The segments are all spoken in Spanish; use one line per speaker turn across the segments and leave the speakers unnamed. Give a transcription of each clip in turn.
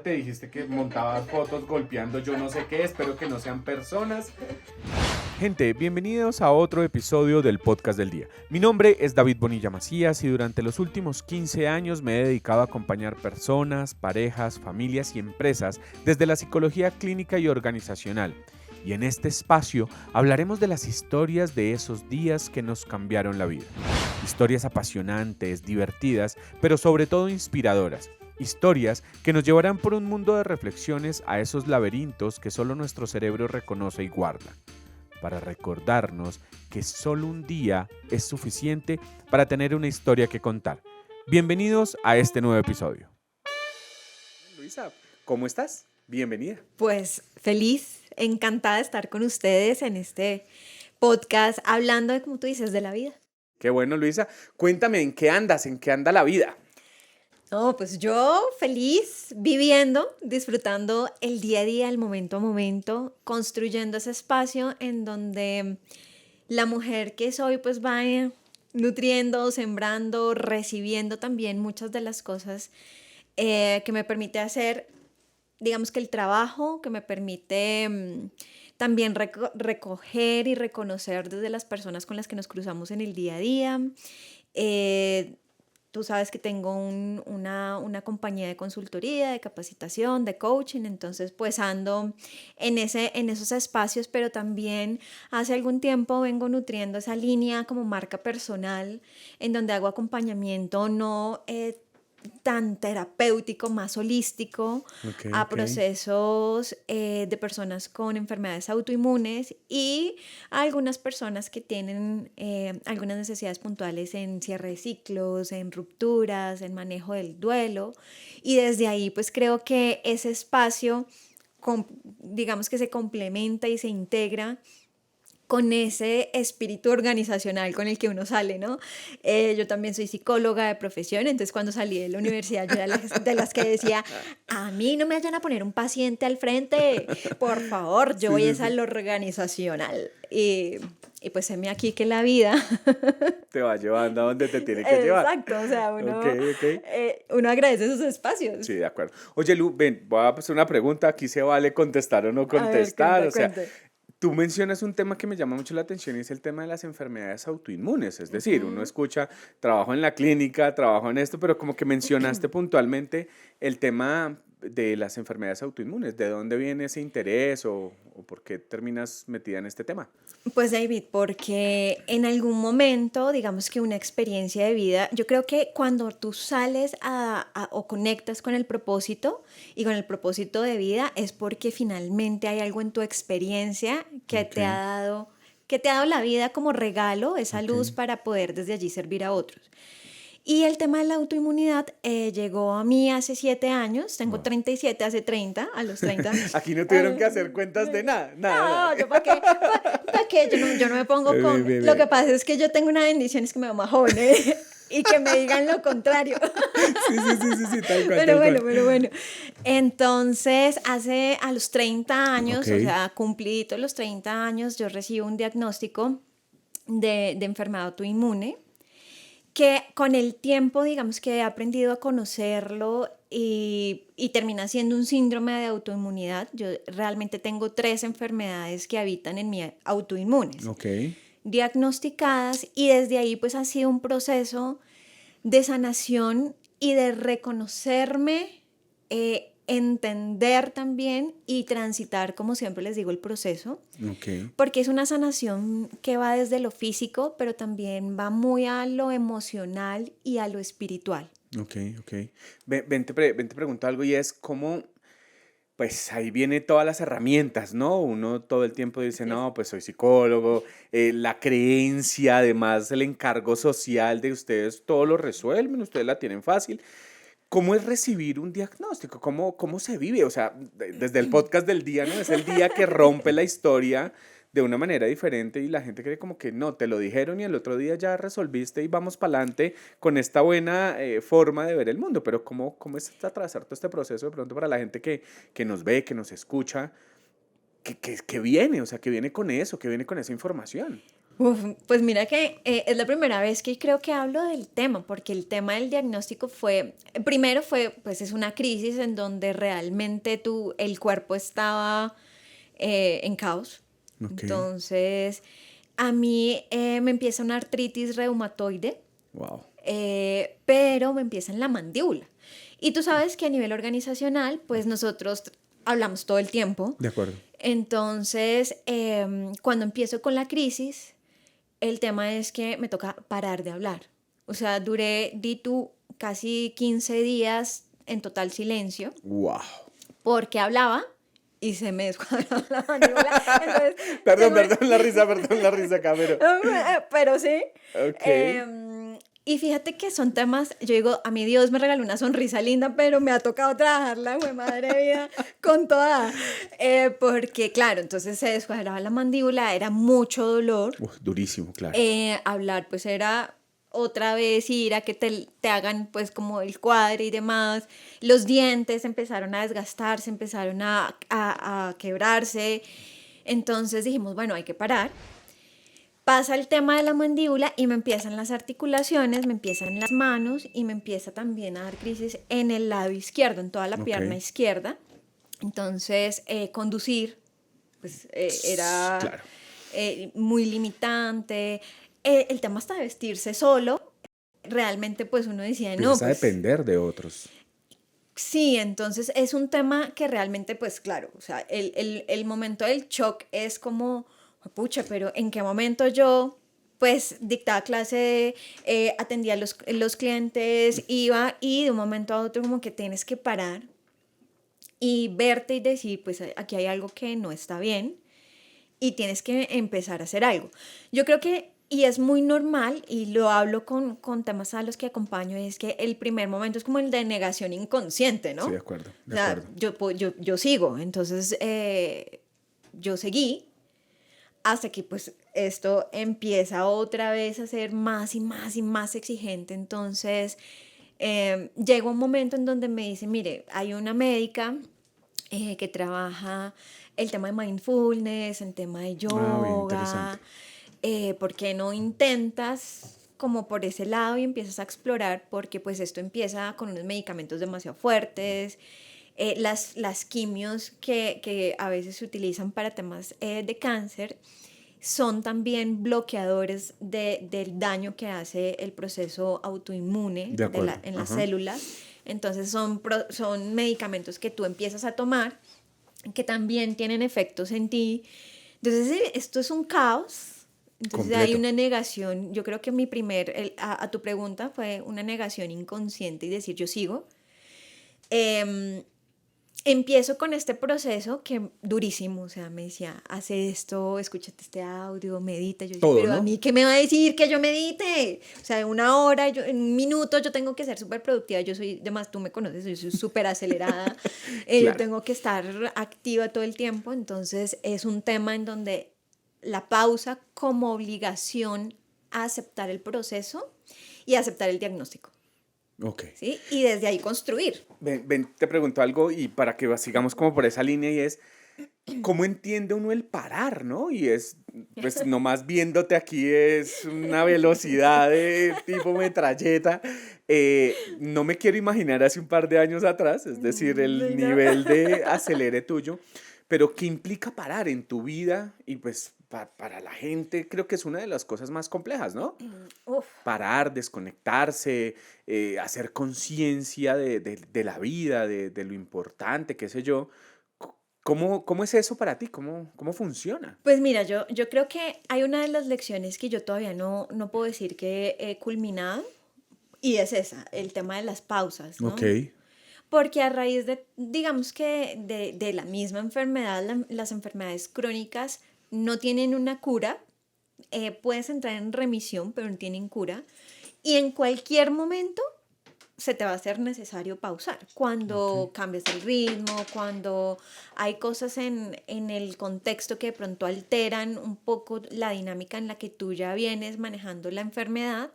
te dijiste que montabas fotos golpeando yo no sé qué, espero que no sean personas. Gente, bienvenidos a otro episodio del Podcast del Día. Mi nombre es David Bonilla Macías y durante los últimos 15 años me he dedicado a acompañar personas, parejas, familias y empresas desde la psicología clínica y organizacional. Y en este espacio hablaremos de las historias de esos días que nos cambiaron la vida. Historias apasionantes, divertidas, pero sobre todo inspiradoras. Historias que nos llevarán por un mundo de reflexiones a esos laberintos que solo nuestro cerebro reconoce y guarda. Para recordarnos que solo un día es suficiente para tener una historia que contar. Bienvenidos a este nuevo episodio. Luisa, ¿cómo estás? Bienvenida.
Pues feliz, encantada de estar con ustedes en este podcast hablando de, como tú dices, de la vida.
Qué bueno, Luisa. Cuéntame, ¿en qué andas? ¿En qué anda la vida?
No, pues yo feliz, viviendo, disfrutando el día a día, el momento a momento, construyendo ese espacio en donde la mujer que soy pues va nutriendo, sembrando, recibiendo también muchas de las cosas que me permite hacer, digamos que el trabajo, que me permite también recoger y reconocer desde las personas con las que nos cruzamos en el día a día. Eh, Tú sabes que tengo una compañía de consultoría, de capacitación, de coaching, entonces pues ando en esos espacios, pero también hace algún tiempo vengo nutriendo esa línea como marca personal, en donde hago acompañamiento no tan terapéutico, más holístico, a procesos de personas con enfermedades autoinmunes y a algunas personas que tienen algunas necesidades puntuales en cierre de ciclos, en rupturas, en manejo del duelo. Y desde ahí pues creo que ese espacio, digamos que se complementa y se integra con ese espíritu organizacional con el que uno sale, ¿no? Yo también soy psicóloga de profesión, entonces cuando salí de la universidad yo era de las que decía, a mí no me vayan a poner un paciente al frente, por favor, yo voy a lo organizacional. Y pues séme aquí que la vida
Te va llevando a donde te tiene que llevar.
exacto, o sea,
Ok.
uno agradece esos espacios.
Sí, de acuerdo. Oye, Lu, ven, voy a hacer una pregunta. Aquí se vale contestar o no
A ver,
contestar. O sea,
cuenta.
tú mencionas un tema que me llama mucho la atención y es el tema de las enfermedades autoinmunes. Es decir, uno escucha, trabajo en la clínica, trabajo en esto, pero como que mencionaste puntualmente el tema de las enfermedades autoinmunes. ¿De dónde viene ese interés o por qué terminas metida en este tema?
Pues David, porque en algún momento, digamos que una experiencia de vida, yo creo que cuando tú sales o conectas con el propósito y con el propósito de vida es porque finalmente hay algo en tu experiencia
Ok,
que te ha dado la vida como regalo, esa
ok.
luz para poder desde allí servir a otros. Y el tema de la autoinmunidad llegó a mí hace 7 años, tengo
Wow.
37, hace 30, a los 30.
Aquí no tuvieron que hacer cuentas de nada, nada.
No, yo para qué, para qué, yo no me pongo con...
Bien,
Lo que
bien.
pasa es que yo tengo una bendición, es que me veo más joven, ¿eh? Y que me digan lo contrario.
Sí, tal cual,
Pero
tal
bueno,
cual.
pero bueno. Entonces, a los 30
Ok,
años, o sea, cumplidos los 30 años, yo recibo un diagnóstico de enfermedad autoinmune que con el tiempo, digamos que he aprendido a conocerlo y termina siendo un síndrome de autoinmunidad. Yo realmente tengo 3 enfermedades que habitan en mí autoinmunes,
ok.
diagnosticadas, y desde ahí pues ha sido un proceso de sanación y de reconocerme, entender también y transitar, como siempre les digo, el proceso,
Ok,
porque es una sanación que va desde lo físico, pero también va muy a lo emocional y a lo espiritual.
ok. Ven, te pregunto algo y es cómo, pues ahí viene todas las herramientas, ¿no? Uno todo el tiempo dice,
Es-
no, pues soy psicólogo, la creencia, además el encargo social de ustedes, todo lo resuelven, ustedes la tienen fácil. ¿Cómo es recibir un diagnóstico? ¿Cómo se vive? O sea, desde el podcast del día, ¿no? Es el día que rompe la historia de una manera diferente y la gente cree como que no, te lo dijeron y el otro día ya resolviste y vamos para adelante con esta buena forma de ver el mundo. Pero ¿cómo es atravesar todo este proceso de pronto para la gente que nos ve, que nos escucha, que viene, o sea, que viene con eso, que viene con esa información?
Uf, pues mira que es la primera vez que creo que hablo del tema, porque el tema del diagnóstico primero fue, pues es una crisis en donde realmente el cuerpo estaba en caos.
Ok.
Entonces, a mí me empieza una artritis reumatoide,
Wow.
pero me empieza en la mandíbula. Y tú sabes que a nivel organizacional, pues nosotros hablamos todo el tiempo.
De acuerdo.
Entonces, cuando empiezo con la crisis, el tema es que me toca parar de hablar. O sea, di tú, casi 15 días en total silencio,
Wow.
porque hablaba y se me descuadraba la mandíbula. Entonces,
Perdón,
tengo-
perdón la risa acá, pero...
pero sí.
Ok.
Y fíjate que son temas, yo digo, a mí Dios me regaló una sonrisa linda, pero me ha tocado trabajarla, güey, madre vida, con toda. Porque, claro, entonces se descuadraba la mandíbula, era mucho dolor.
Uf, durísimo, claro.
Hablar pues era otra vez ir a que te hagan pues como el cuadre y demás. Los dientes empezaron a desgastarse, empezaron a quebrarse. Entonces dijimos, bueno, hay que parar. Pasa el tema de la mandíbula y me empiezan las articulaciones, me empiezan las manos y me empieza también a dar crisis en el lado izquierdo, en toda la
Ok.
pierna izquierda. Entonces, conducir pues era
Claro.
muy limitante. El tema hasta de vestirse solo, realmente pues uno decía, no,
Empiezas a
pues
depender de otros.
sí, entonces es un tema que realmente pues claro, o sea, el momento del shock es como, pucha, pero ¿en qué momento yo pues dictaba clase, atendía a los clientes, iba y de un momento a otro como que tienes que parar y verte y decir, pues aquí hay algo que no está bien y tienes que empezar a hacer algo. Yo creo que, y es muy normal, y lo hablo con temas a los que acompaño, es que el primer momento es como el de negación inconsciente, ¿no?
Sí, de
O
acuerdo, de
sea,
acuerdo.
yo sigo, entonces yo seguí hasta que pues esto empieza otra vez a ser más y más y más exigente. Entonces llega un momento en donde me dice, mire, hay una médica que trabaja el tema de mindfulness, el tema de
Ah, bien, interesante.
yoga, ¿por qué no intentas como por ese lado y empiezas a explorar? Porque pues esto empieza con unos medicamentos demasiado fuertes, las quimios que a veces se utilizan para temas de cáncer son también bloqueadores del daño que hace el proceso autoinmune
De acuerdo.
en las
Ajá.
células. Entonces son medicamentos que tú empiezas a tomar que también tienen efectos en ti. Entonces esto es un caos. Entonces hay
Completo.
una negación. Yo creo que a tu pregunta fue una negación inconsciente y decir yo sigo. Em, Empiezo con este proceso que durísimo, o sea, me decía, hace esto, escúchate este audio, medita. Yo decía,
Todo,
pero a
¿no?
mí, ¿qué me va a decir que yo medite? O sea, en una hora, en un minuto, yo tengo que ser súper productiva. Yo soy, además, tú me conoces, yo soy súper acelerada. Yo
Claro.
tengo que estar activa todo el tiempo. Entonces, es un tema en donde la pausa como obligación a aceptar el proceso y aceptar el diagnóstico,
Ok.
¿sí? Y desde ahí construir.
Ven, te pregunto algo y para que sigamos como por esa línea y es, ¿cómo entiende uno el parar, no? Y es, pues nomás viéndote aquí es una velocidad de tipo metralleta. No me quiero imaginar hace un par de años atrás, es decir, el
Sí, no.
nivel de acelere tuyo, pero ¿qué implica parar en tu vida? Y pues para la gente creo que es una de las cosas más complejas, ¿no?
Uf.
Parar, desconectarse, hacer conciencia de la vida, de lo importante, qué sé yo. ¿Cómo es eso para ti? ¿Cómo funciona?
Pues mira, yo creo que hay una de las lecciones que yo todavía no puedo decir que he culminado y es esa, el tema de las pausas,
Ok,
¿no? Porque a raíz de, digamos que de la misma enfermedad, las enfermedades crónicas no tienen una cura, puedes entrar en remisión, pero no tienen cura, y en cualquier momento se te va a hacer necesario pausar.
ok,
Cuando cambias el ritmo, cuando hay cosas en el contexto que de pronto alteran un poco la dinámica en la que tú ya vienes manejando la enfermedad,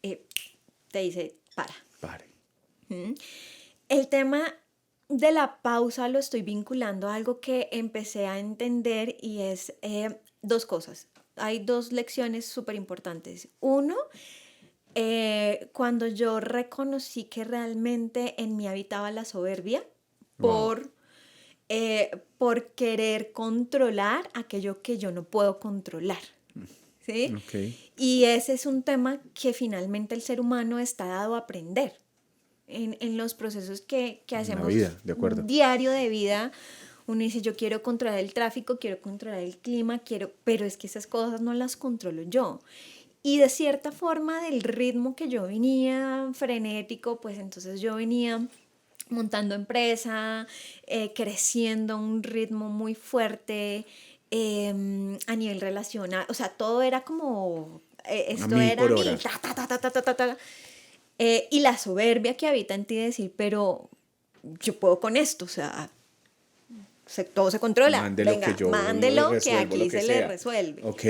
eh, te dice, para.
pare.
¿Mm? El tema de la pausa lo estoy vinculando a algo que empecé a entender y es dos cosas. hay dos lecciones súper importantes. Uno, cuando yo reconocí que realmente en mí habitaba la soberbia
Wow.
por querer controlar aquello que yo no puedo controlar, ¿sí?
Ok.
Y ese es un tema que finalmente el ser humano está dado a aprender en los procesos que
En la
hacemos
vida, de acuerdo.
diario de vida. Uno dice, yo quiero controlar el tráfico, quiero controlar el clima, pero es que esas cosas no las controlo yo. Y de cierta forma, del ritmo que yo venía frenético, pues entonces yo venía montando empresa, creciendo a un ritmo muy fuerte, a nivel relacional, o sea, todo era como,
A
esto
mil
era
por
mil,
hora.
ta, ta, ta, ta, ta, ta, ta, ta. Y la soberbia que habita en ti decir, pero yo puedo con esto, o sea, todo se controla,
Mande lo que
venga,
yo lo
mándelo que
resuelvo, lo
aquí
que
se le
sea.
resuelve.
Ok.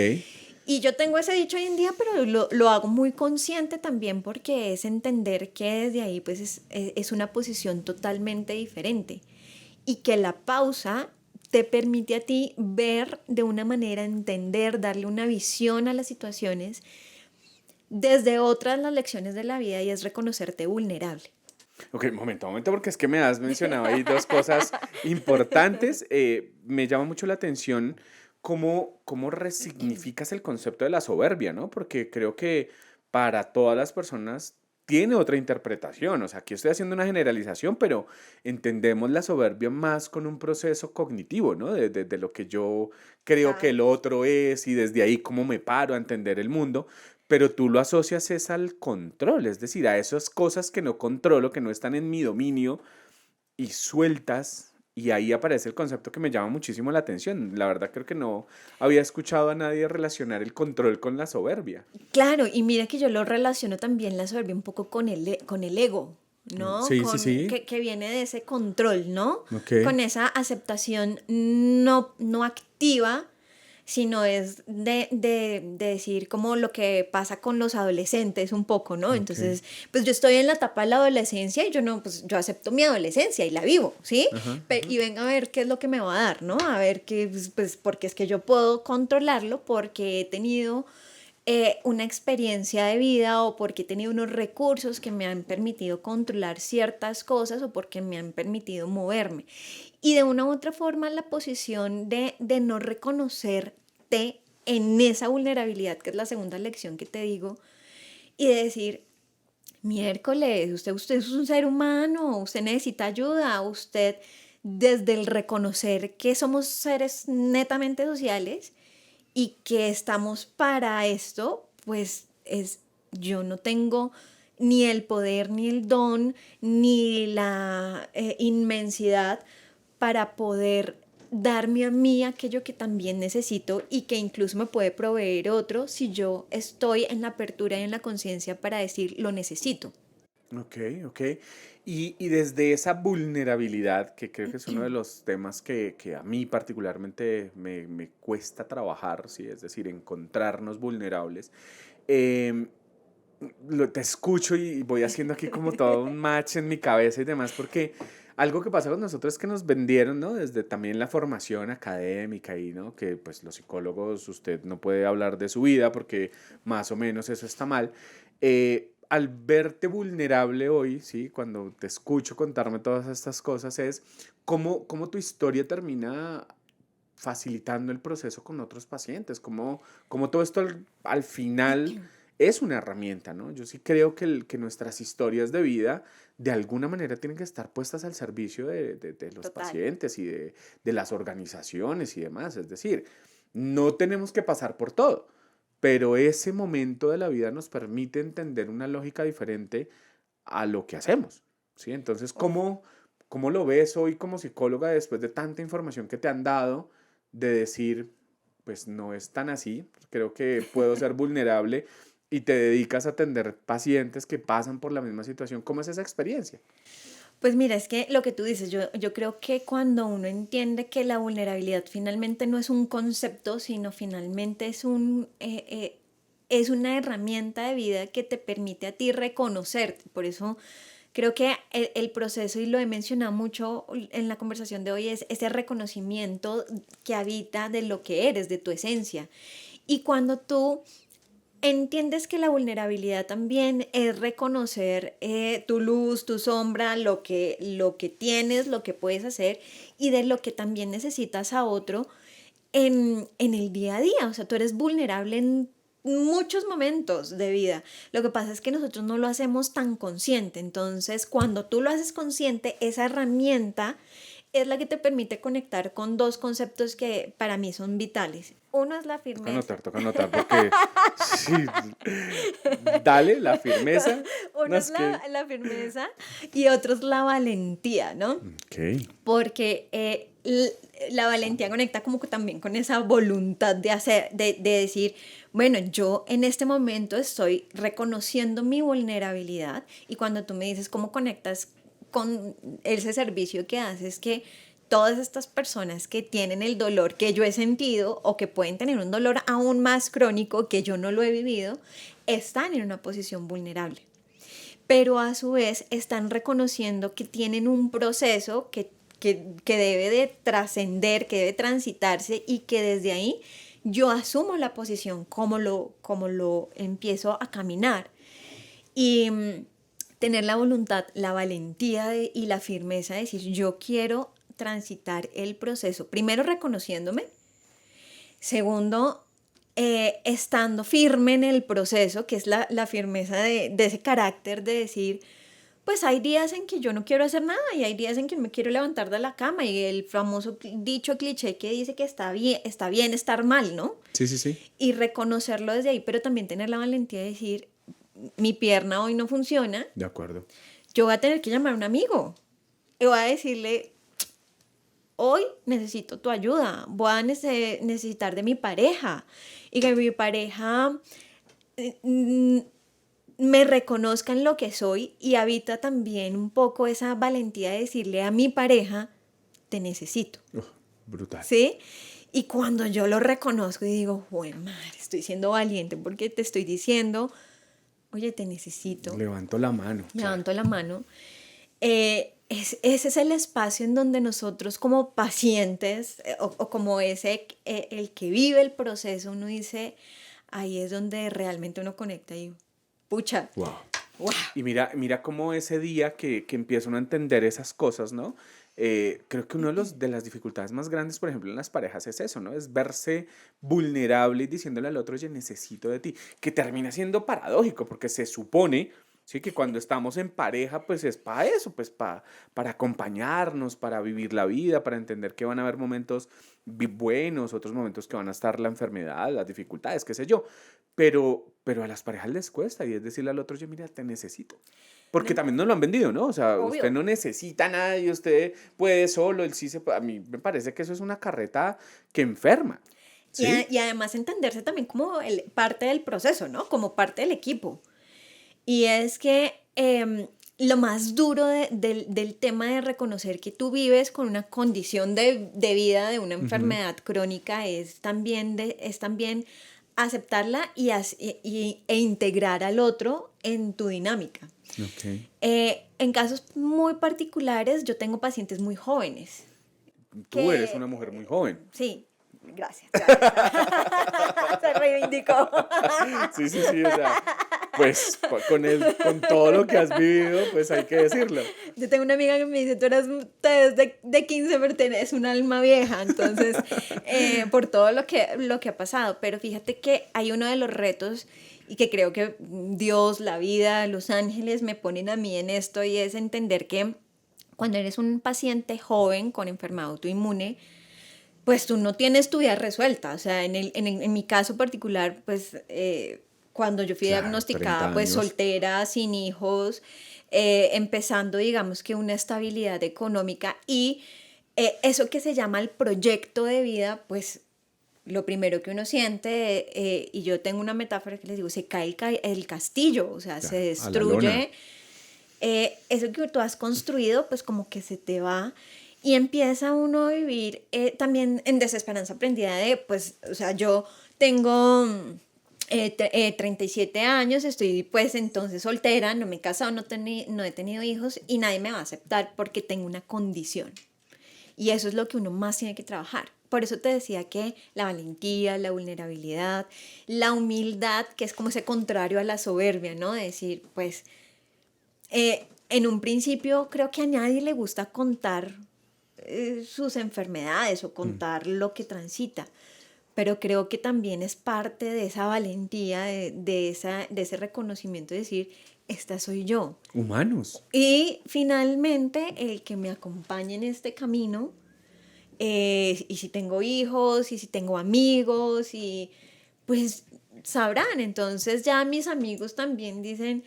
Y yo tengo ese dicho hoy en día, pero lo hago muy consciente también porque es entender que desde ahí pues es una posición totalmente diferente y que la pausa te permite a ti ver de una manera, entender, darle una visión a las situaciones desde otras las lecciones de la vida y es reconocerte vulnerable.
Ok, momento, porque es que me has mencionado ahí dos cosas importantes. Me llama mucho la atención cómo resignificas el concepto de la soberbia, ¿no? Porque creo que para todas las personas tiene otra interpretación. O sea, aquí estoy haciendo una generalización, pero entendemos la soberbia más con un proceso cognitivo, ¿no? De lo que yo creo que
Claro.
el otro es y desde ahí cómo me paro a entender el mundo. Pero tú lo asocias es al control, es decir, a esas cosas que no controlo, que no están en mi dominio y sueltas, y ahí aparece el concepto que me llama muchísimo la atención. La verdad creo que no había escuchado a nadie relacionar el control con la soberbia.
Claro, y mira que yo lo relaciono también la soberbia un poco con el ego, ¿no?
Sí, sí, sí.
Que viene de ese control, ¿no?
Ok,
Con esa aceptación no activa, sino es de decir como lo que pasa con los adolescentes un poco, ¿no?
ok.
Entonces, pues yo estoy en la etapa de la adolescencia y yo no, pues yo acepto mi adolescencia y la vivo, ¿sí?
Ajá,
Y venga a ver qué es lo que me va a dar, ¿no? A ver qué, pues porque es que yo puedo controlarlo porque he tenido una experiencia de vida o porque he tenido unos recursos que me han permitido controlar ciertas cosas o porque me han permitido moverme. Y de una u otra forma la posición de no reconocerte en esa vulnerabilidad, que es la segunda lección que te digo, y de decir, miércoles, usted es un ser humano, usted necesita ayuda, usted desde el reconocer que somos seres netamente sociales y que estamos para esto, pues es, yo no tengo ni el poder, ni el don, ni la inmensidad para poder darme a mí aquello que también necesito y que incluso me puede proveer otro si yo estoy en la apertura y en la conciencia para decir lo necesito.
ok, ok. Y desde esa vulnerabilidad, que creo que es uno de los temas que a mí particularmente me cuesta trabajar, ¿sí? Es decir, encontrarnos vulnerables. em, te escucho y voy haciendo aquí como todo un match en mi cabeza y demás, porque algo que pasa con nosotros es que nos vendieron, ¿no? Desde también la formación académica y, ¿no? Que pues los psicólogos, usted no puede hablar de su vida porque más o menos eso está mal. Al verte vulnerable hoy, ¿sí? Cuando te escucho contarme todas estas cosas, es cómo tu historia termina facilitando el proceso con otros pacientes, como todo esto al final es una herramienta, ¿no? Yo sí creo que nuestras historias de vida de alguna manera tienen que estar puestas al servicio de los
Total.
pacientes y de las organizaciones y demás. Es decir, no tenemos que pasar por todo, pero ese momento de la vida nos permite entender una lógica diferente a lo que hacemos, ¿sí? Entonces,
Uf.
¿cómo lo ves hoy como psicóloga después de tanta información que te han dado de decir, pues no es tan así, creo que puedo ser vulnerable y te dedicas a atender pacientes que pasan por la misma situación? ¿Cómo es esa experiencia?
Pues mira, es que lo que tú dices, yo creo que cuando uno entiende que la vulnerabilidad finalmente no es un concepto, sino finalmente es una herramienta de vida que te permite a ti reconocerte. Por eso creo que el proceso, y lo he mencionado mucho en la conversación de hoy, es ese reconocimiento que habita de lo que eres, de tu esencia. Y cuando tú entiendes que la vulnerabilidad también es reconocer tu luz, tu sombra, lo que tienes, lo que puedes hacer y de lo que también necesitas a otro en el día a día. O sea, tú eres vulnerable en muchos momentos de vida. Lo que pasa es que nosotros no lo hacemos tan consciente. Entonces, cuando tú lo haces consciente, esa herramienta es la que te permite conectar con dos conceptos que para mí son vitales. Uno es la firmeza.
Toca anotar, porque sí, dale la firmeza.
Uno
No
es
es que...
la firmeza y otro es la valentía, ¿no?
Ok.
Porque la valentía conecta como que también con esa voluntad de hacer, de decir, bueno, yo en este momento estoy reconociendo mi vulnerabilidad y cuando tú me dices cómo conectas con ese servicio que haces, que todas estas personas que tienen el dolor que yo he sentido o que pueden tener un dolor aún más crónico que yo no lo he vivido, están en una posición vulnerable. Pero a su vez están reconociendo que tienen un proceso que debe de trascender, que debe transitarse y que desde ahí yo asumo la posición como lo empiezo a caminar. Y tener la voluntad, la valentía y la firmeza de decir yo quiero transitar el proceso, primero reconociéndome, segundo estando firme en el proceso, que es la firmeza de ese carácter de decir, pues hay días en que yo no quiero hacer nada y hay días en que me quiero levantar de la cama y el famoso dicho cliché que dice que está bien estar mal, ¿no?
Sí, sí, sí.
Y reconocerlo desde ahí, pero también tener la valentía de decir, mi pierna hoy no funciona,
De acuerdo.
yo voy a tener que llamar a un amigo y voy a decirle, hoy necesito tu ayuda, voy a necesitar de mi pareja y que mi pareja mm, me reconozca en lo que soy y habita también un poco esa valentía de decirle a mi pareja, te necesito,
Brutal.
¿sí? Y cuando yo lo reconozco y digo, bueno, madre, estoy siendo valiente porque te estoy diciendo, oye, te necesito,
Levanto la mano.
levanto la mano. Ese es el espacio en donde nosotros como pacientes o como el que vive el proceso, uno dice, ahí es donde realmente uno conecta y pucha,
Wow.
wow.
Y mira cómo ese día que empieza uno a entender esas cosas, ¿no? Creo que una de las dificultades más grandes, por ejemplo, en las parejas es eso, ¿no? Es verse vulnerable y diciéndole al otro, oye, necesito de ti, que termina siendo paradójico, porque se supone, sí, que cuando estamos en pareja, pues es para eso, pues para acompañarnos, para vivir la vida, para entender que van a haber momentos buenos, otros momentos que van a estar la enfermedad, las dificultades, qué sé yo. Pero a las parejas les cuesta y es decirle al otro, oye, mira, te necesito. Porque
No,
también nos lo han vendido, ¿no? O sea, usted
obvio.
no necesita a nadie, usted puede solo, él sí se puede. A mí me parece que eso es una carreta que enferma, ¿sí?
Y además entenderse también como parte del proceso, ¿no? Como parte del equipo. Y es que lo más duro del tema de reconocer que tú vives con una condición de vida, de una
Ujú.
enfermedad crónica, es también aceptarla e integrar al otro en tu dinámica.
Ok.
En casos muy particulares, yo tengo pacientes muy jóvenes
Tú eres
que,
una mujer muy joven.
sí, gracias, gracias. Se reivindicó.
Sí, sí, sí, o sea, pues con todo lo que has vivido, pues hay que decirlo.
Yo tengo una amiga que me dice, tú eres de 15, pero tenés un alma vieja, entonces, por todo lo que ha pasado. Pero fíjate que hay uno de los retos y que creo que Dios, la vida, los ángeles me ponen a mí en esto y es entender que cuando eres un paciente joven con enfermedad autoinmune, pues tú no tienes tu vida resuelta. O sea, en mi caso particular, pues cuando yo fui
Claro, 30
diagnosticada, pues
años.
soltera, sin hijos, empezando, digamos que una estabilidad económica y eso que se llama el proyecto de vida, pues lo primero que uno siente, y yo tengo una metáfora que les digo, se cae el castillo, o sea, se
Claro, a la lona.
destruye eso que tú has construido, pues como que se te va y empieza uno a vivir también en desesperanza aprendida de, pues, o sea, yo tengo 37 años, estoy pues entonces soltera, no me he casado, no he tenido hijos y nadie me va a aceptar porque tengo una condición. Y eso es lo que uno más tiene que trabajar. por eso te decía que la valentía, la vulnerabilidad, la humildad, que es como ese contrario a la soberbia, ¿no? De decir, pues, en un principio creo que a nadie le gusta contar sus enfermedades o contar lo que transita, pero creo que también es parte de esa valentía, de ese reconocimiento de decir, esta soy yo.
Humanos.
Y finalmente, el que me acompañe en este camino, y si tengo hijos, y si tengo amigos, y pues sabrán. Entonces ya mis amigos también dicen,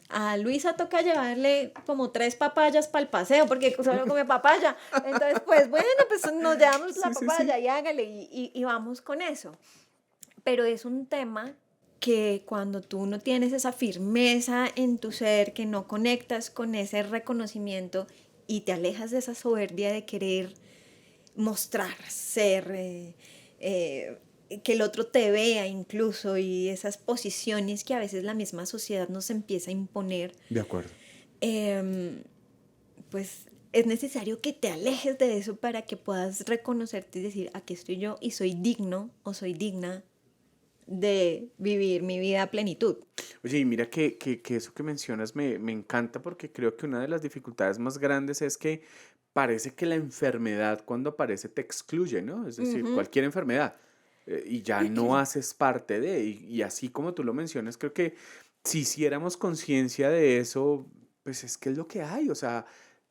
a Luisa toca llevarle como 3 papayas para el paseo, porque solo come papaya. Entonces, pues bueno, pues nos llevamos la papaya y hágale, y vamos con eso. Pero es un tema que cuando tú no tienes esa firmeza en tu ser, que no conectas con ese reconocimiento y te alejas de esa soberbia de querer mostrar, ser, que el otro te vea incluso, y esas posiciones que a veces la misma sociedad nos empieza a imponer.
De acuerdo.
Pues es necesario que te alejes de eso para que puedas reconocerte y decir, aquí estoy yo y soy digno o soy digna de vivir mi vida a plenitud.
Oye, y mira que eso que mencionas me encanta, porque creo que una de las dificultades más grandes es que parece que la enfermedad cuando aparece te excluye, ¿no? Es decir, cualquier enfermedad, y ya no haces parte de, y así como tú lo mencionas, creo que si hiciéramos conciencia de eso, pues es que es lo que hay, o sea,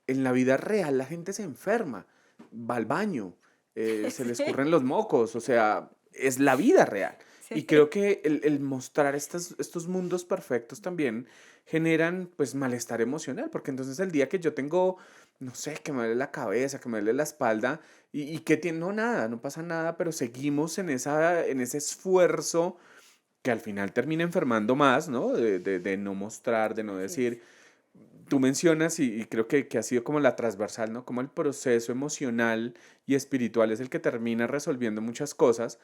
en la vida real la gente se enferma, va al baño, se le escurren los mocos, o sea, es la vida real. Y creo que el mostrar estos mundos perfectos también generan pues malestar emocional, porque entonces el día que yo tengo, no sé, que me duele la cabeza, que me duele la espalda, y que tiene, no, nada, no pasa nada, pero seguimos en ese esfuerzo que al final termina enfermando más, ¿no? De no mostrar, de no decir. Tú mencionas, y creo que ha sido como la transversal, ¿no? Como el proceso emocional y espiritual es el que termina resolviendo muchas cosas,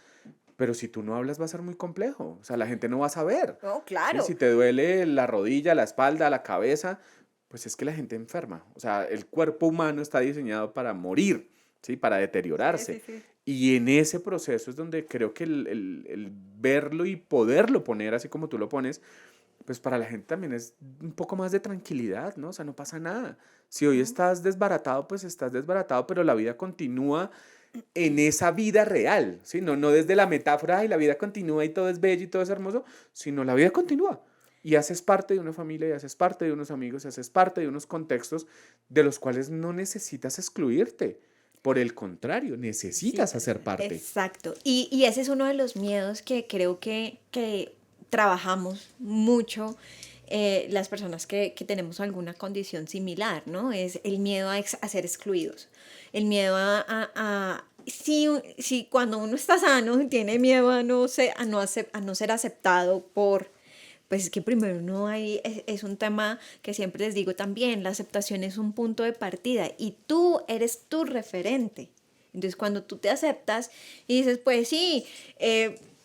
pero si tú no hablas va a ser muy complejo, o sea, la gente no va a saber.
Oh,
¿Sí?
claro.
Si te duele la rodilla, la espalda, la cabeza, pues es que la gente enferma. O sea, el cuerpo humano está diseñado para morir, ¿sí? Para deteriorarse.
Sí.
Y en ese proceso es donde creo que el verlo y poderlo poner así como tú lo pones, pues para la gente también es un poco más de tranquilidad, ¿no? O sea, no pasa nada. Si hoy estás desbaratado, pues estás desbaratado, pero la vida continúa en esa vida real, ¿sí? No desde la metáfora, y la vida continúa y todo es bello y todo es hermoso, sino la vida continúa. Y haces parte de una familia, y haces parte de unos amigos, y haces parte de unos contextos de los cuales no necesitas excluirte. Por el contrario, necesitas hacer parte.
Exacto. Y ese es uno de los miedos que creo que trabajamos mucho, las personas que tenemos alguna condición similar, ¿no? Es el miedo a ser excluidos, el miedo si cuando uno está sano tiene miedo a no ser aceptado por, pues es que primero no hay, es un tema que siempre les digo también, la aceptación es un punto de partida y tú eres tu referente. Entonces cuando tú te aceptas y dices, pues sí,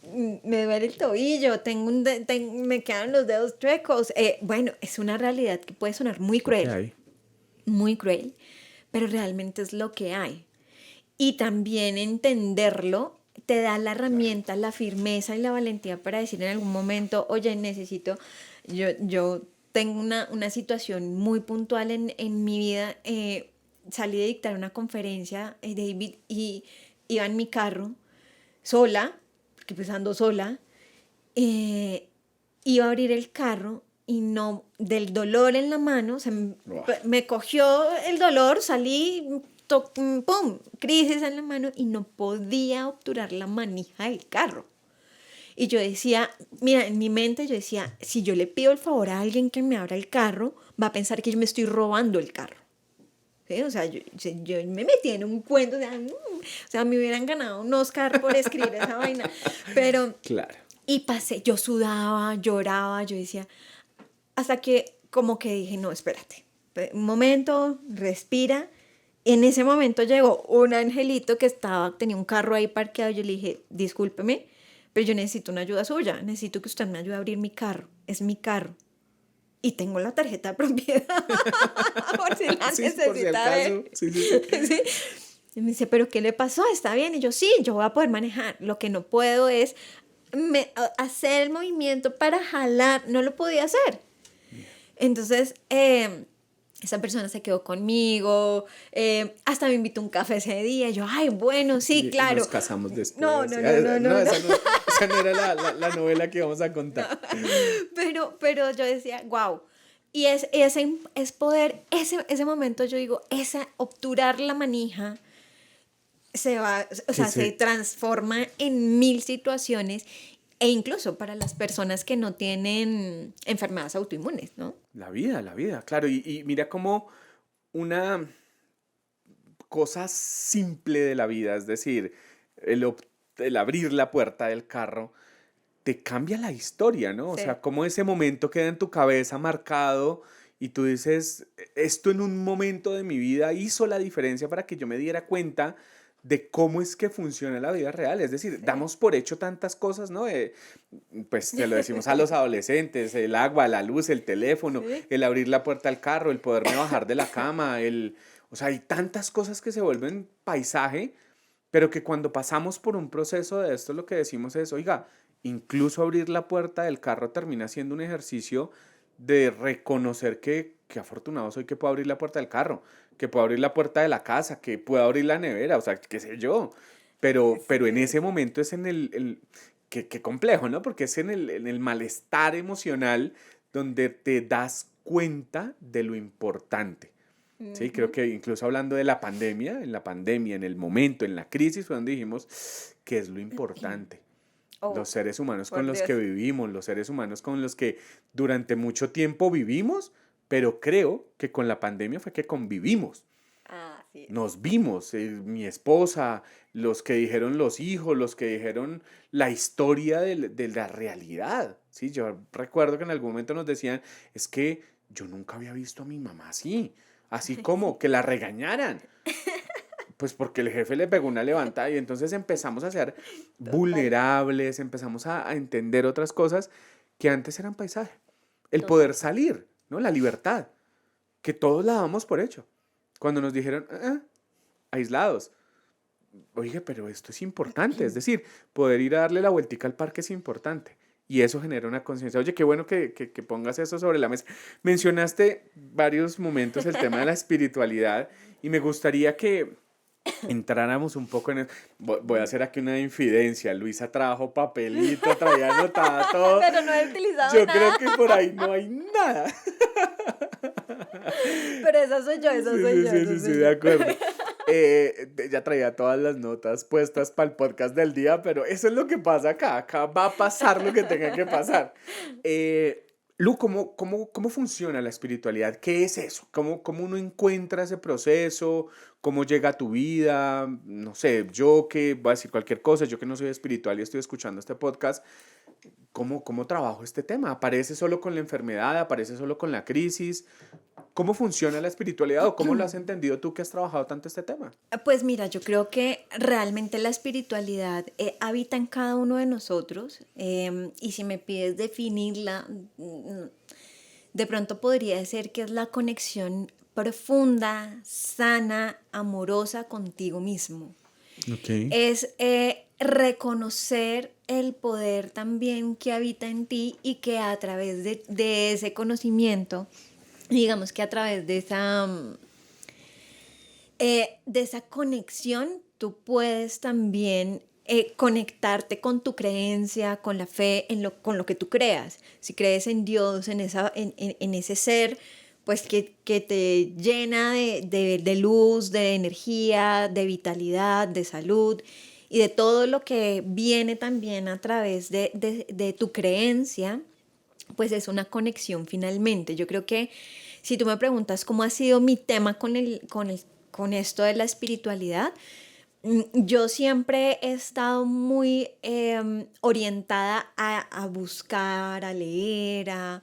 me duele el tobillo, me quedan los dedos chuecos. Bueno, es una realidad que puede sonar muy cruel, muy cruel, pero realmente es lo que hay. Y también entenderlo te da la herramienta, la firmeza y la valentía para decir en algún momento, oye, yo tengo una situación muy puntual en mi vida. Salí de dictar una conferencia, David, y iba en mi carro sola, porque pues ando sola, iba a abrir el carro y no, del dolor en la mano, me cogió el dolor, salí, pum, crisis en la mano y no podía obturar la manija del carro. Y yo decía, mira, en mi mente yo decía, si yo le pido el favor a alguien que me abra el carro, va a pensar que yo me estoy robando el carro. ¿Sí? O sea, yo me metí en un cuento, o sea, me hubieran ganado un Oscar por escribir esa vaina, pero,
claro.
Y pasé, yo sudaba, lloraba, yo decía, hasta que como que dije, no, espérate, un momento, respira. En ese momento llegó un angelito que tenía un carro ahí parqueado, yo le dije, discúlpeme, pero yo necesito una ayuda suya, necesito que usted me ayude a abrir mi carro, es mi carro. Y tengo la tarjeta de propiedad, por si la necesita ver.
Sí.
¿Sí? Y me dice, ¿pero qué le pasó? ¿Está bien? Y yo, sí, yo voy a poder manejar. Lo que no puedo es hacer el movimiento para jalar. No lo podía hacer. Entonces, esa persona se quedó conmigo, hasta me invitó a un café ese día. Y yo, ay, bueno, sí, claro.
Nos casamos después.
No.
Esa no era la novela que íbamos a contar.
No. Pero yo decía, wow. Y es poder, ese momento yo digo, obturar la manija se va, o sea, se transforma en 1000 situaciones, e incluso para las personas que no tienen enfermedades autoinmunes, ¿no?
La vida, claro. Y mira cómo una cosa simple de la vida, es decir, el abrir la puerta del carro, te cambia la historia, ¿no? O
Sí.
sea, cómo ese momento queda en tu cabeza marcado y tú dices, esto en un momento de mi vida hizo la diferencia para que yo me diera cuenta de cómo es que funciona la vida real. Es decir, damos por hecho tantas cosas, ¿no? Pues se lo decimos a los adolescentes, el agua, la luz, el teléfono,
Sí.
el abrir la puerta al carro, el poderme bajar de la cama, o sea, hay tantas cosas que se vuelven paisaje, pero que cuando pasamos por un proceso de esto, lo que decimos es, oiga, incluso abrir la puerta del carro termina siendo un ejercicio de reconocer que afortunado soy que puedo abrir la puerta del carro, que puedo abrir la puerta de la casa, que puedo abrir la nevera, o sea, qué sé yo. Pero en ese momento es en qué complejo, ¿no? Porque es en el malestar emocional donde te das cuenta de lo importante. Sí, creo que incluso hablando de la pandemia, en el momento, en la crisis, fue donde dijimos qué es lo importante.
Oh,
Los seres humanos
por
con los que
Dios.
vivimos, los seres humanos con los que durante mucho tiempo vivimos, pero creo que con la pandemia fue que convivimos.
Así es.
Nos vimos, mi esposa, los que dijeron los hijos, los que dijeron la historia de la realidad. ¿Sí? Yo recuerdo que en algún momento nos decían, es que yo nunca había visto a mi mamá así como que la regañaran. Pues porque el jefe le pegó una levantada y entonces empezamos a ser vulnerables, empezamos a entender otras cosas que antes eran paisaje. El poder salir, ¿no? La libertad, que todos la damos por hecho. Cuando nos dijeron, aislados, oye, pero esto es importante, es decir, poder ir a darle la vueltica al parque es importante. Y eso genera una conciencia. Oye, qué bueno que pongas eso sobre la mesa. Mencionaste varios momentos el tema de la espiritualidad y me gustaría que entráramos un poco en voy a hacer aquí una infidencia. Luisa trajo papelito, traía anotada todo.
Pero no he utilizado
Yo
nada.
creo que por ahí no hay nada.
Pero esa soy yo,
Sí, de acuerdo. Ya traía todas las notas puestas para el podcast del día, pero eso es lo que pasa acá. Acá va a pasar lo que tenga que pasar. Lu, ¿cómo funciona la espiritualidad? ¿Qué es eso? ¿Cómo uno encuentra ese proceso? ¿Cómo llega a tu vida? No sé, yo que voy a decir cualquier cosa, yo que no soy espiritual y estoy escuchando este podcast, ¿cómo trabajo este tema? ¿Aparece solo con la enfermedad? ¿Aparece solo con la crisis? ¿Cómo funciona la espiritualidad o cómo lo has entendido tú que has trabajado tanto este tema?
Pues mira, yo creo que realmente la espiritualidad habita en cada uno de nosotros, y si me pides definirla, de pronto podría ser que es la conexión profunda, sana, amorosa contigo mismo.
Ok.
Es reconocer el poder también que habita en ti y que a través de ese conocimiento, digamos que a través de esa conexión, tú puedes también conectarte con tu creencia, con la fe, con lo que tú creas. Si crees en Dios, en ese ser, pues que te llena de luz, de energía, de vitalidad, de salud y de todo lo que viene también a través de tu creencia, pues es una conexión finalmente. Yo creo que si tú me preguntas cómo ha sido mi tema con esto de la espiritualidad, yo siempre he estado muy orientada a buscar, a leer, a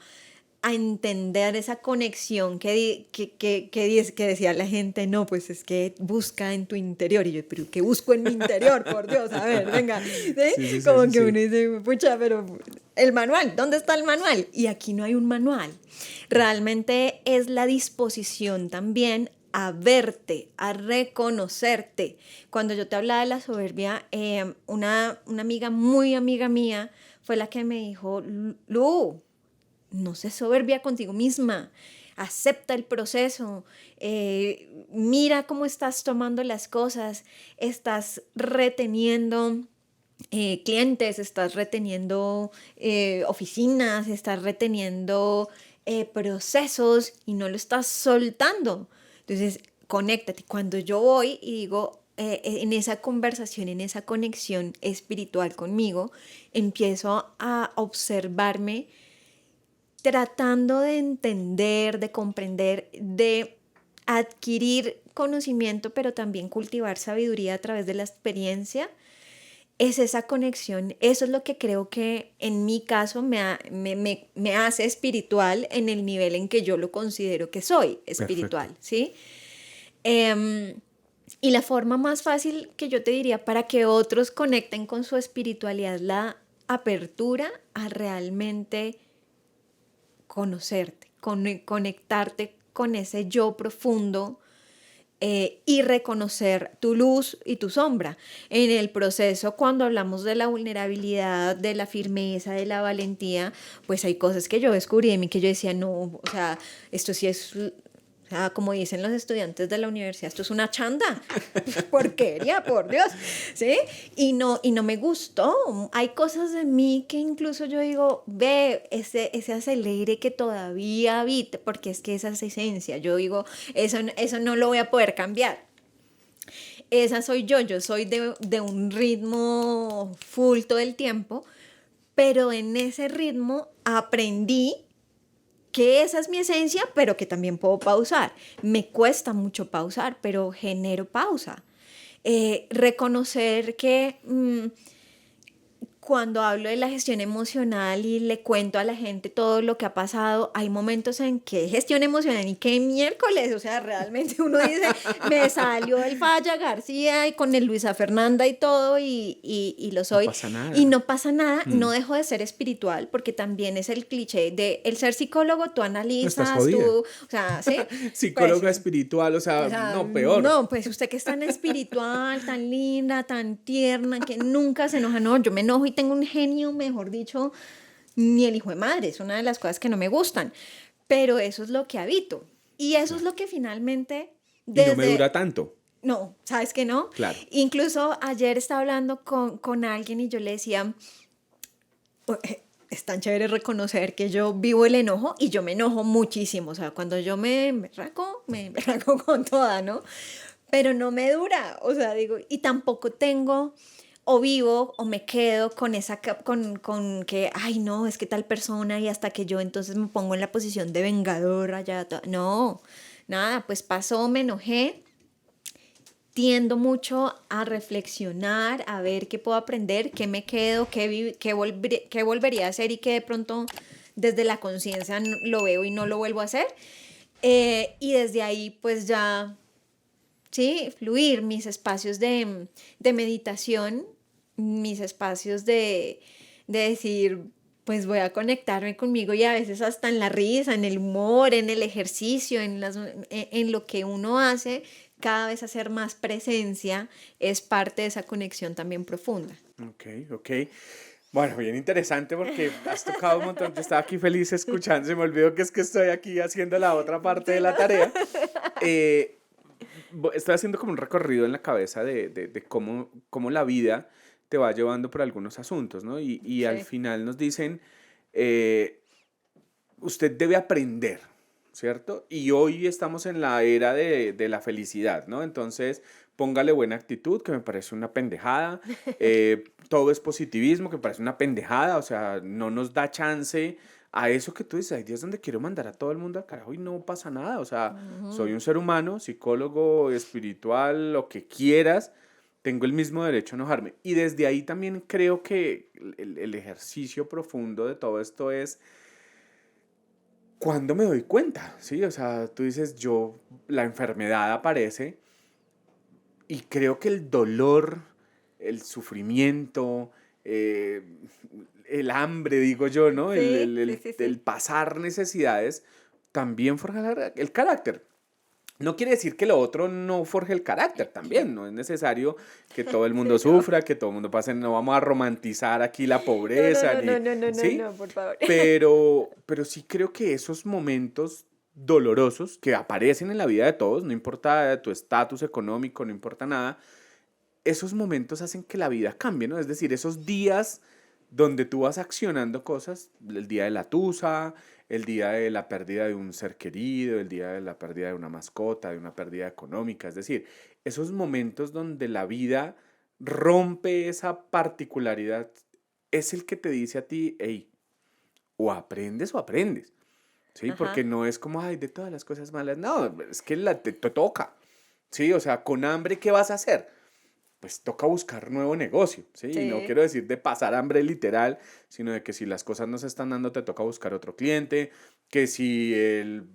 entender esa conexión que decía la gente, no, pues es que busca en tu interior. Y yo, pero ¿qué busco en mi interior? Por Dios, a ver, venga. ¿Sí?
Sí.
Como que uno dice, pucha, pero el manual, ¿dónde está el manual? Y aquí no hay un manual. Realmente es la disposición también a verte, a reconocerte. Cuando yo te hablaba de la soberbia, una amiga, muy amiga mía, fue la que me dijo, Lu, no seas soberbia contigo misma, acepta el proceso, mira cómo estás tomando las cosas, estás reteniendo clientes, estás reteniendo oficinas, estás reteniendo procesos y no lo estás soltando. Entonces, conéctate. Cuando yo voy y digo, en esa conversación, en esa conexión espiritual conmigo, empiezo a observarme tratando de entender, de comprender, de adquirir conocimiento, pero también cultivar sabiduría a través de la experiencia. Es esa conexión, eso es lo que creo que en mi caso me hace espiritual en el nivel en que yo lo considero que soy
Perfecto.
espiritual, ¿sí? Em, y la forma más fácil que yo te diría para que otros conecten con su espiritualidad es la apertura a realmente conocerte, conectarte con ese yo profundo y reconocer tu luz y tu sombra. En el proceso, cuando hablamos de la vulnerabilidad, de la firmeza, de la valentía, pues hay cosas que yo descubrí de mí que yo decía, no, o sea, esto sí es, o sea, como dicen los estudiantes de la universidad, esto es una chanda, porquería, por Dios, ¿sí? Y no me gustó. Hay cosas de mí que incluso yo digo, ve, ese acelere que todavía habita, porque es que esa es esencia. Yo digo, eso no lo voy a poder cambiar. Esa soy yo soy de un ritmo full todo el tiempo, pero en ese ritmo aprendí que esa es mi esencia, pero que también puedo pausar. Me cuesta mucho pausar, pero genero pausa. Reconocer que cuando hablo de la gestión emocional y le cuento a la gente todo lo que ha pasado, hay momentos en que gestión emocional y que miércoles, o sea, realmente uno dice, me salió el Falla García y con el Luisa Fernanda y todo y lo
No
soy
pasa
y
nada.
no pasa nada,
Mm.
no dejo de ser espiritual porque también es el cliché de el ser psicólogo, tú
No estás
analizas,
jodida.
tú, o sea, ¿sí? Pues
Psicóloga espiritual, o
o
sea,
sea,
no, peor.
no, pues usted que es tan espiritual, tan linda, tan tierna, que nunca se enoja. No, yo me enojo y tengo un genio, mejor dicho, ni el hijo de madre. Es una de las cosas que no me gustan. Pero eso es lo que habito. Y eso es
Claro.
lo que finalmente,
Y no me dura
desde...
tanto.
No, ¿sabes qué no?
Claro.
Incluso ayer estaba hablando con alguien y yo le decía, es tan chévere reconocer que yo vivo el enojo y yo me enojo muchísimo. O sea, cuando yo me raco con toda, ¿no? Pero no me dura. O sea, digo, y tampoco tengo o vivo o me quedo con con que, ay, no, es que tal persona y hasta que yo entonces me pongo en la posición de vengadora, ya, no, nada, pues pasó, me enojé, tiendo mucho a reflexionar, a ver qué puedo aprender, qué me quedo, qué volvería a hacer y que de pronto desde la conciencia lo veo y no lo vuelvo a hacer. Y desde ahí pues ya, sí, fluir mis espacios de meditación, mis espacios de decir, pues voy a conectarme conmigo y a veces hasta en la risa, en el humor, en el ejercicio, en lo que uno hace, cada vez hacer más presencia es parte de esa conexión también profunda.
Ok, ok. Bueno, bien interesante porque has tocado un montón. Yo estaba aquí feliz escuchando, se me olvidó que es que estoy aquí haciendo la otra parte de
Sí,
la
¿no?
tarea. Eh, Estoy haciendo como un recorrido en la cabeza de cómo la vida te va llevando por algunos asuntos, ¿no? Y al
Sí.
final nos dicen, eh, usted debe aprender, ¿cierto? Y hoy estamos en la era de la felicidad, ¿no? Entonces, póngale buena actitud, que me parece una pendejada. Todo es positivismo, que me parece una pendejada. O sea, no nos da chance a eso que tú dices, hay días donde quiero mandar a todo el mundo al carajo y no pasa nada. O sea, soy
Ujú.
un ser humano, psicólogo, espiritual, lo que quieras. Tengo el mismo derecho a enojarme. Y desde ahí también creo que el ejercicio profundo de todo esto es cuando me doy cuenta, ¿sí? O sea, tú dices, la enfermedad aparece y creo que el dolor, el sufrimiento, eh, el hambre, digo yo, ¿no?
Sí, sí, sí,
El
sí.
pasar necesidades también forja el carácter. No quiere decir que lo otro no forje el carácter también, no es necesario que todo el mundo sufra, que todo el mundo pase, no vamos a romantizar aquí la pobreza, ¿sí?
no, por favor.
Pero sí creo que esos momentos dolorosos que aparecen en la vida de todos, no importa tu estatus económico, no importa nada, esos momentos hacen que la vida cambie, ¿no? Es decir, esos días donde tú vas accionando cosas, el día de la tusa, el día de la pérdida de un ser querido, el día de la pérdida de una mascota, de una pérdida económica, es decir, esos momentos donde la vida rompe esa particularidad es el que te dice a ti, hey, o aprendes, ¿sí? Porque
Ajá.
no es como, ay, de todas las cosas malas, no, es que te toca, ¿sí? O sea, con hambre, ¿qué vas a hacer? Pues toca buscar nuevo negocio, ¿sí? Y no
Sí.
quiero decir de pasar hambre literal, sino de que si las cosas no se están dando, te toca buscar otro cliente, que si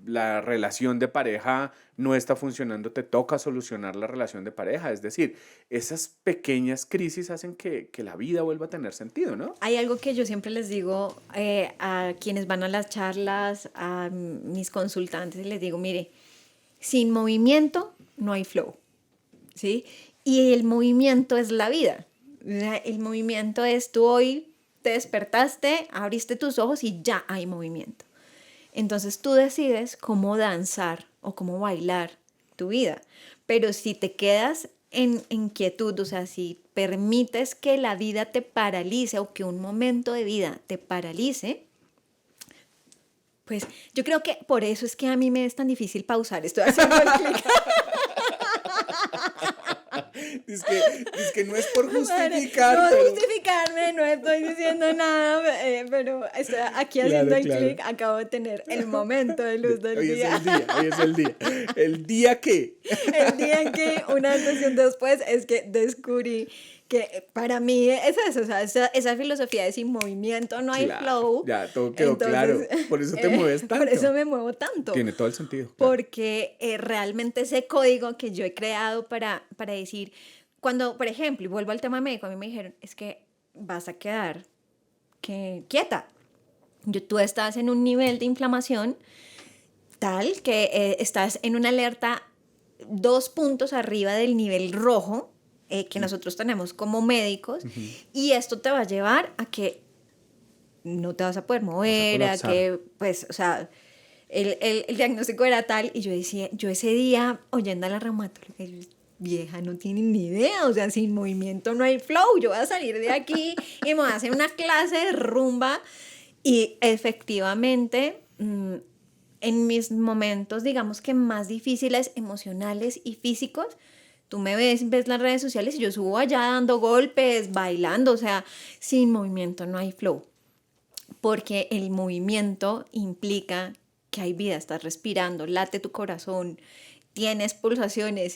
la relación de pareja no está funcionando, te toca solucionar la relación de pareja. Es decir, esas pequeñas crisis hacen que la vida vuelva a tener sentido, ¿no?
Hay algo que yo siempre les digo a quienes van a las charlas, a mis consultantes, y les digo, mire, sin movimiento no hay flow, ¿sí? Y el movimiento es la vida. O sea, el movimiento es tú hoy te despertaste, abriste tus ojos y ya hay movimiento. Entonces tú decides cómo danzar o cómo bailar tu vida. Pero si te quedas en quietud, o sea, si permites que la vida te paralice o que un momento de vida te paralice, pues yo creo que por eso es que a mí me es tan difícil pausar. Estoy haciendo el clic.
Dice que no es por
Vale,
justificar,
no es
pero...
justificarme, no estoy diciendo nada, pero estoy aquí haciendo
Claro,
el
claro.
clic, acabo de tener el momento de luz del
Hoy es
día.
el día, hoy es el día. ¿El día qué?
El día en que una estación después es que descubrí que para mí es eso, o sea, esa filosofía de sin movimiento no hay
Claro,
flow.
ya todo quedó
Entonces,
claro. Por eso te mueves
por eso
tanto.
me muevo tanto,
Tiene todo el sentido, claro.
porque realmente ese código que yo he creado para decir, cuando, por ejemplo, y vuelvo al tema médico, a mí me dijeron, es que vas a quedar quieta. Tú estás en un nivel de inflamación tal que estás en una alerta 2 puntos arriba del nivel rojo que nosotros tenemos como médicos
Ujú.
y esto te va a llevar a que no te vas a poder
Vas a
mover, a
colapsar.
que, pues, o sea, el diagnóstico era tal y yo decía, yo ese día oyendo a la reumatóloga, yo, vieja, no tienen ni idea, o sea, sin movimiento no hay flow, yo voy a salir de aquí y me voy a hacer una clase de rumba y efectivamente en mis momentos, digamos que más difíciles, emocionales y físicos, tú me ves las redes sociales y yo subo allá dando golpes, bailando, o sea, sin movimiento no hay flow, porque el movimiento implica que hay vida, estás respirando, late tu corazón, tienes pulsaciones,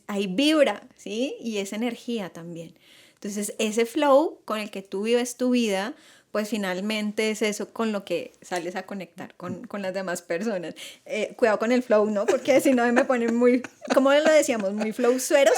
hay vibra, ¿sí? Y es energía también. Entonces, ese flow con el que tú vives tu vida, pues finalmente es eso con lo que sales a conectar con las demás personas. Cuidado con el flow, ¿no? Porque si no me ponen muy, ¿cómo lo decíamos? Muy flow sueros.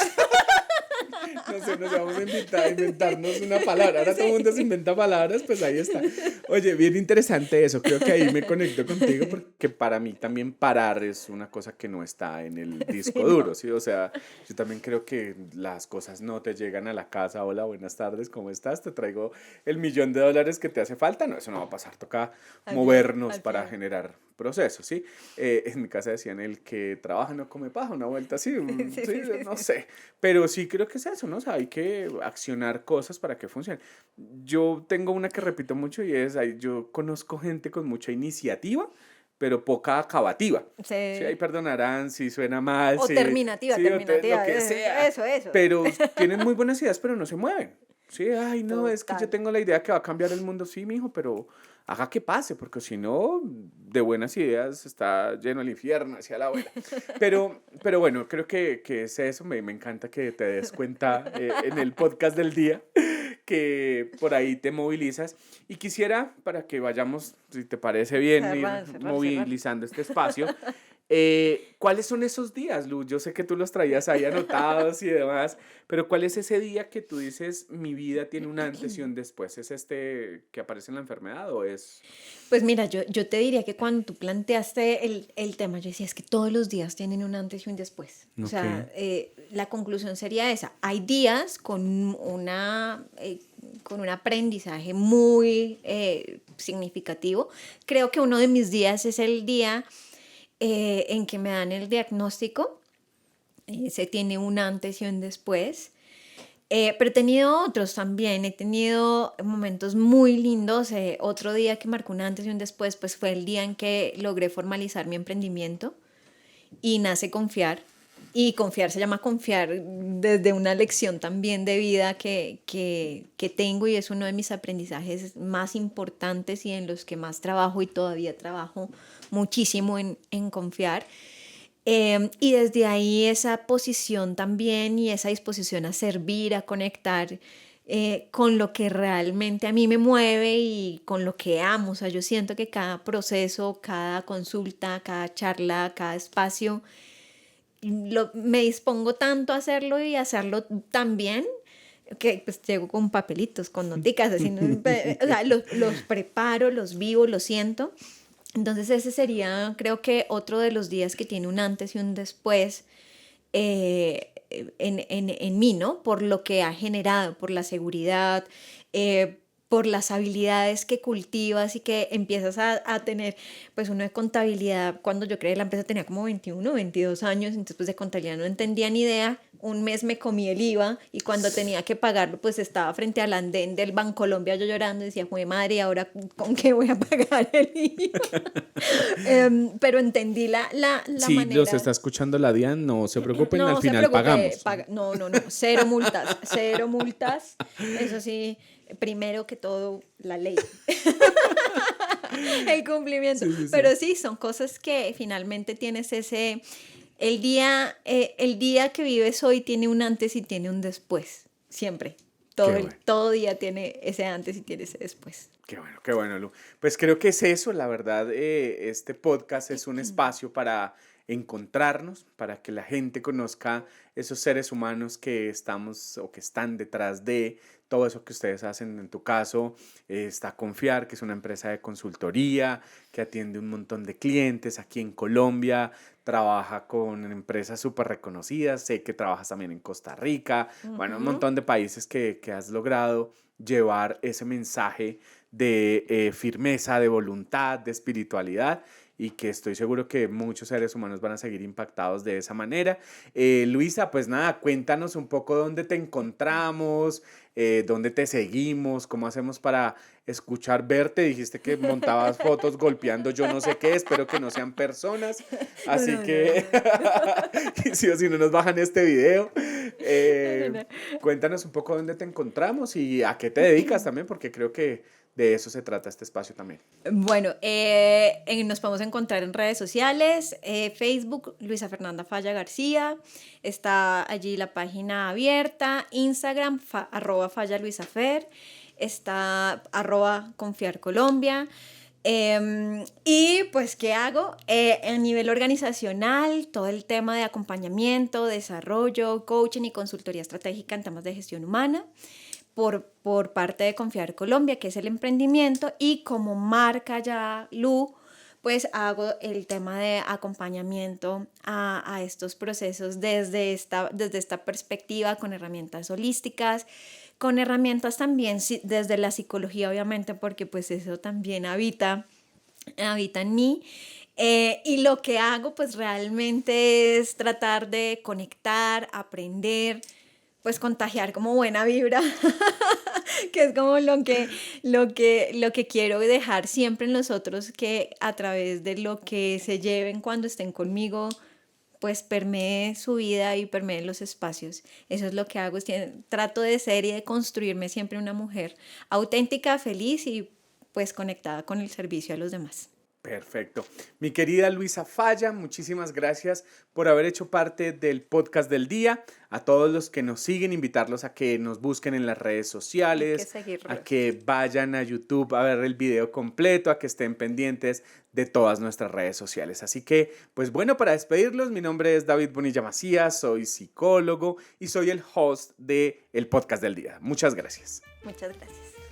No sé, nos vamos a inventarnos una palabra. Ahora todo el mundo se inventa palabras, pues ahí está. Oye, bien interesante eso. Creo que ahí me conecto contigo porque para mí también parar es una cosa que no está en el
Sí,
disco duro,
no.
¿sí? O sea, yo también creo que las cosas no te llegan a la casa. Hola, buenas tardes, ¿cómo estás? Te traigo el $1.000.000 que te hace falta. No, eso no va a pasar. Toca movernos
Al
para
final.
generar procesos, ¿sí? En mi casa decían el que trabaja no come paja, una vuelta así,
Sí, sí,
sí,
sí,
no
sí.
sé. Pero sí creo que es eso, ¿no? O sea, hay que accionar cosas para que funcione. Yo tengo una que repito mucho y es, yo conozco gente con mucha iniciativa, pero poca acabativa. Sí, ahí
Sí.
perdonarán si suena mal,
O terminativa,
sí, lo
terminativa.
que sea,
Eso.
pero tienen muy buenas ideas, pero no se mueven. Sí, ay, no, es que yo
Total.
tengo la idea que va a cambiar el mundo, sí, mijo, pero haga que pase, porque si no, de buenas ideas está lleno el infierno, decía la abuela. Pero bueno, creo que es eso, me encanta que te des cuenta en el podcast del día que por ahí te movilizas. Y quisiera, para que vayamos, si te parece bien, ir
Cerrar.
movilizando este espacio, ¿Cuáles son esos días, Luz? Yo sé que tú los traías ahí anotados y demás, pero ¿cuál es ese día que tú dices, mi vida tiene un antes y un después? ¿Es este que aparece en la enfermedad o es...?
Pues mira, yo te diría que cuando tú planteaste el tema, yo decía, es que todos los días tienen un antes y un después. O
Ok,
sea, la conclusión sería esa. Hay días con un aprendizaje muy significativo. Creo que uno de mis días es el día en que me dan el diagnóstico. Se tiene un antes y un después. Pero he tenido otros también, he tenido momentos muy lindos. Otro día que marcó un antes y un después, pues fue el día en que logré formalizar mi emprendimiento y nace confiar. Y confiar se llama confiar desde una lección también de vida que tengo y es uno de mis aprendizajes más importantes y en los que más trabajo y todavía trabajo muchísimo en confiar. Y desde ahí esa posición también y esa disposición a servir, a conectar con lo que realmente a mí me mueve y con lo que amo. O sea, yo siento que cada proceso, cada consulta, cada charla, cada espacio, me dispongo tanto a hacerlo y a hacerlo tan bien que pues llego con papelitos, con noticas, así, ¿no? O sea, los preparo, los vivo, los siento. Entonces ese sería, creo que otro de los días que tiene un antes y un después en mí, ¿no? Por lo que ha generado, por la seguridad, por las habilidades que cultivas y que empiezas a tener, pues uno de contabilidad, cuando yo creé la empresa tenía como 21, 22 años, entonces pues de contabilidad no entendía ni idea. Un mes me comí el IVA y cuando tenía que pagarlo, pues estaba frente al andén del Bancolombia yo llorando y decía, jue madre, ¿y ahora con qué voy a pagar el IVA? Pero entendí la
Si los
manera.
está escuchando la DIAN, no se preocupen, al
No se
final
preocupe,
pagamos.
no, no, no, cero multas, cero multas. Eso sí, primero que todo, la ley. El cumplimiento.
Sí, sí, sí.
Pero sí, son cosas que finalmente tienes el día que vives hoy tiene un antes y tiene un después, siempre.
Qué bueno.
Todo día tiene ese antes y tiene ese después.
Qué bueno, Lu. Pues creo que es eso, la verdad, este podcast es un espacio para encontrarnos, para que la gente conozca esos seres humanos que estamos o que están detrás de todo eso que ustedes hacen. En tu caso, está Confiar, que es una empresa de consultoría que atiende un montón de clientes aquí en Colombia, trabaja con empresas súper reconocidas, sé que trabajas también en Costa Rica, bueno, un
Ujú.
montón de países que has logrado llevar ese mensaje de firmeza, de voluntad, de espiritualidad y que estoy seguro que muchos seres humanos van a seguir impactados de esa manera. Luisa, pues nada, cuéntanos un poco dónde te encontramos, dónde te seguimos, cómo hacemos para escuchar, verte. Dijiste que montabas fotos golpeando yo no sé qué, espero que no sean personas,
No,
así
no, no, no,
que
no.
sí o sí no nos bajan este video.
No, no,
Eh,
no.
Cuéntanos un poco dónde te encontramos y a qué te dedicas también, porque creo que de eso se trata este espacio también.
Bueno, nos podemos encontrar en redes sociales, Facebook, Luisa Fernanda Falla García, está allí la página abierta, Instagram, arroba Falla Luisa Fer, está arroba Confiar Colombia. Y pues, ¿qué hago? A nivel organizacional, todo el tema de acompañamiento, desarrollo, coaching y consultoría estratégica en temas de gestión humana por parte de Confiar Colombia, que es el emprendimiento, y como marca ya Lu, pues hago el tema de acompañamiento a estos procesos desde esta perspectiva, con herramientas holísticas, con herramientas también desde la psicología, obviamente, porque pues eso también habita en mí. Y lo que hago pues realmente es tratar de conectar, aprender, pues contagiar como buena vibra, que es como lo que quiero dejar siempre en los otros, que a través de lo que se lleven cuando estén conmigo, pues permee su vida y permee los espacios. Eso es lo que hago, trato de ser y de construirme siempre una mujer auténtica, feliz y pues conectada con el servicio a los demás.
Perfecto. Mi querida Luisa Falla, muchísimas gracias por haber hecho parte del podcast del día. A todos los que nos siguen, invitarlos a que nos busquen en las redes
Hay que
sociales,
seguirlos.
a que vayan a YouTube a ver el video completo, a que estén pendientes de todas nuestras redes sociales. Así que, pues bueno, para despedirlos, mi nombre es David Bonilla Macías, soy psicólogo y soy el host del podcast del día. Muchas gracias.
Muchas gracias.